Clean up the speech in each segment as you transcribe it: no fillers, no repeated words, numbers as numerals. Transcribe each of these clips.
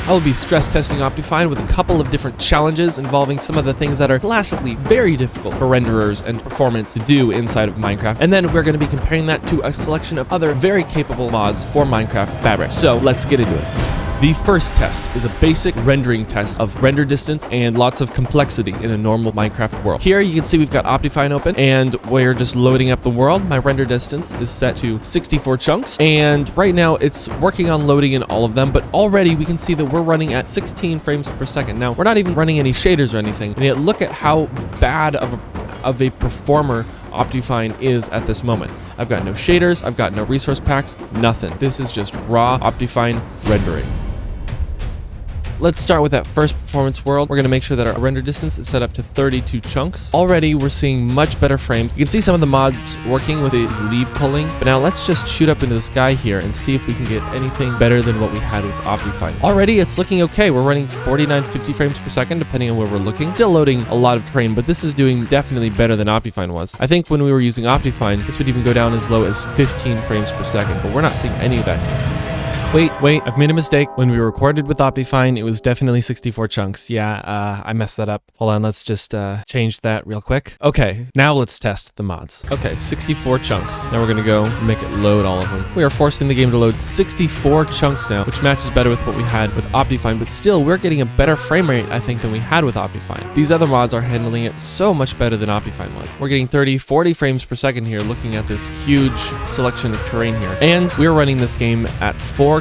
I will be stress testing Optifine with a couple of different challenges involving some of the things that are classically very difficult for renderers and performance to do inside of Minecraft. And then we're going to be comparing that to a selection of other very capable mods for Minecraft Fabric. So let's get into it. The first test is a basic rendering test of render distance and lots of complexity in a normal Minecraft world. Here you can see we've got Optifine open and we're just loading up the world. My render distance is set to 64 chunks and right now it's working on loading in all of them, but already we can see that we're running at 16 frames per second. Now we're not even running any shaders or anything, and yet look at how bad of a performer Optifine is at this moment. I've got no shaders, I've got no resource packs, nothing. This is just raw Optifine rendering. Let's start with that first performance world. We're going to make sure that our render distance is set up to 32 chunks. Already, we're seeing much better frames. You can see some of the mods working with these leaf culling. But now let's just shoot up into the sky here and see if we can get anything better than what we had with Optifine. Already, it's looking okay. We're running 49, 50 frames per second, depending on where we're looking. Still loading a lot of terrain, but this is doing definitely better than Optifine was. I think when we were using Optifine, this would even go down as low as 15 frames per second, but we're not seeing any of that here. Wait, I've made a mistake. When we recorded with Optifine, it was definitely 64 chunks. Yeah, I messed that up. Hold on, let's just change that real quick. Okay, now let's test the mods. Okay, 64 chunks. Now we're gonna go make it load all of them. We are forcing the game to load 64 chunks now, which matches better with what we had with Optifine, but still, we're getting a better frame rate, I think, than we had with Optifine. These other mods are handling it so much better than Optifine was. We're getting 30, 40 frames per second here, looking at this huge selection of terrain here. And we're running this game at 4K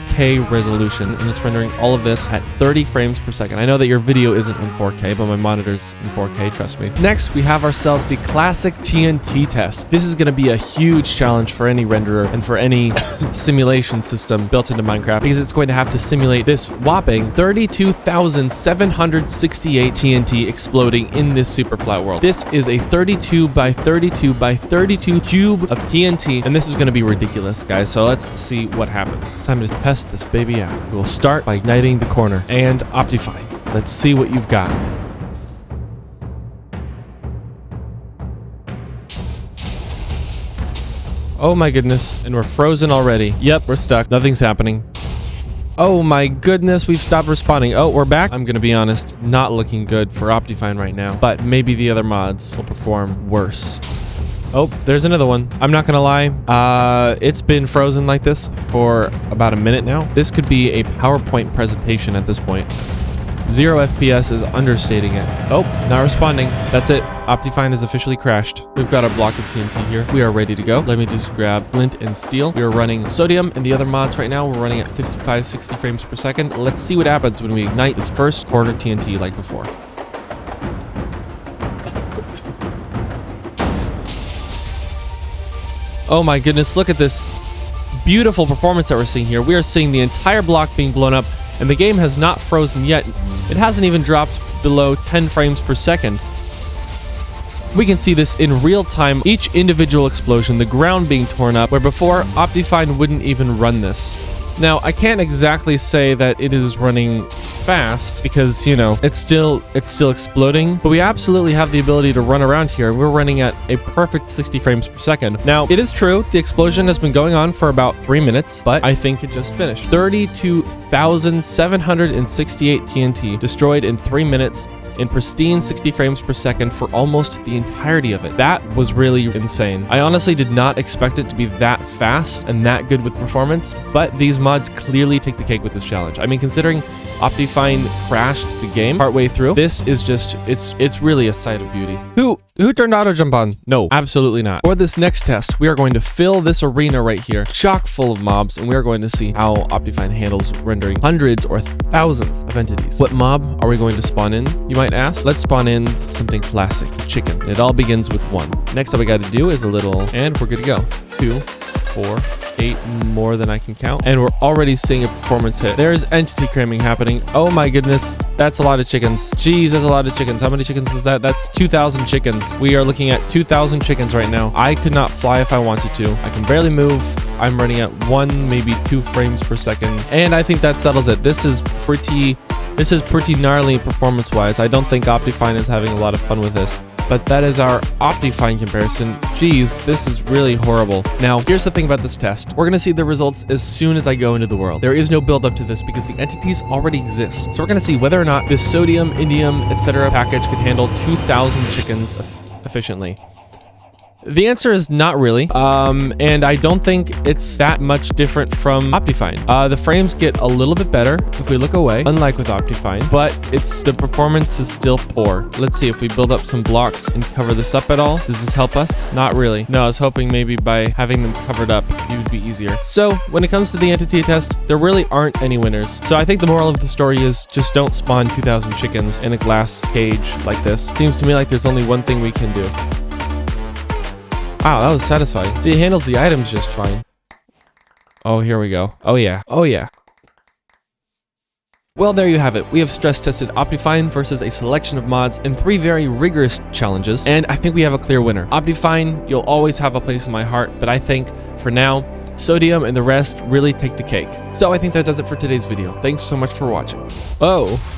resolution, and it's rendering all of this at 30 frames per second. I know that your video isn't in 4K, but my monitor's in 4K, trust me. Next, we have ourselves the classic TNT test. This is going to be a huge challenge for any renderer and for any simulation system built into Minecraft, because it's going to have to simulate this whopping 32,768 TNT exploding in this super flat world. This is a 32 by 32 by 32 cube of TNT, and this is going to be ridiculous, guys. So let's see what happens. It's time to test this baby out. We will start by igniting the corner and Optifine. Let's see what you've got. Oh my goodness, and we're frozen already. Yep, we're stuck. Nothing's happening. Oh my goodness, we've stopped responding. Oh, we're back. I'm gonna be honest, not looking good for Optifine right now, but maybe the other mods will perform worse. Oh, there's another one. I'm not gonna lie, it's been frozen like this for about a minute now. This could be a PowerPoint presentation at this point. 0 FPS is understating it. Oh, not responding. That's it. Optifine has officially crashed. We've got our block of TNT here. We are ready to go. Let me just grab flint and steel. We are running sodium and the other mods right now. We're running at 55, 60 frames per second. Let's see what happens when we ignite this first corner TNT like before. Oh my goodness, look at this beautiful performance that we're seeing here. We are seeing the entire block being blown up, and the game has not frozen yet. It hasn't even dropped below 10 frames per second. We can see this in real time, each individual explosion, the ground being torn up, where before Optifine wouldn't even run this. Now, I can't exactly say that it is running fast because, you know, it's still exploding, but we absolutely have the ability to run around here. We're running at a perfect 60 frames per second. Now, it is true, the explosion has been going on for about 3 minutes, but I think it just finished. 32,768 TNT destroyed in 3 minutes in pristine 60 frames per second for almost the entirety of it. That was really insane. I honestly did not expect it to be that fast and that good with performance, but these mods clearly take the cake with this challenge. I mean, considering Optifine crashed the game partway through, this is just, it's really a sight of beauty. Who turned auto jump on? No, absolutely not. For this next test, we are going to fill this arena right here, chock full of mobs, and we are going to see how Optifine handles rendering hundreds or thousands of entities. What mob are we going to spawn in, you might ask? Let's spawn in something classic, chicken. It all begins with 1. Next up we got to do is a little, and we're good to go. 2, 4, 8 more than I can count, and we're already seeing a performance hit. There's entity cramming happening. Oh my goodness, that's a lot of chickens. Jeez, that's a lot of chickens. How many chickens is that? That's 2,000 chickens. We are looking at 2,000 chickens right now. I could not fly if I wanted to. I can barely move. I'm running at 1, maybe 2 frames per second, and I think that settles it. This is pretty gnarly performance-wise. I don't think Optifine is having a lot of fun with this. but that is our Optifine comparison. Geez, this is really horrible. Now, here's the thing about this test. We're gonna see the results as soon as I go into the world. There is no build up to this because the entities already exist. So we're gonna see whether or not this sodium, indium, etc. package can handle 2,000 chickens efficiently. The answer is not really, and I don't think it's that much different from Optifine. The frames get a little bit better if we look away, unlike with Optifine, but the performance is still poor. Let's see if we build up some blocks and cover this up at all. Does this help us? Not really. No, I was hoping maybe by having them covered up, it would be easier. So when it comes to the entity test, there really aren't any winners. So I think the moral of the story is just don't spawn 2,000 chickens in a glass cage like this. Seems to me like there's only one thing we can do. Wow, that was satisfying. See, it handles the items just fine. Oh, here we go. Oh yeah. Oh yeah. Well, there you have it. We have stress tested Optifine versus a selection of mods in 3 very rigorous challenges, and I think we have a clear winner. Optifine, you'll always have a place in my heart, but I think, for now, Sodium and the rest really take the cake. So I think that does it for today's video. Thanks so much for watching. Oh.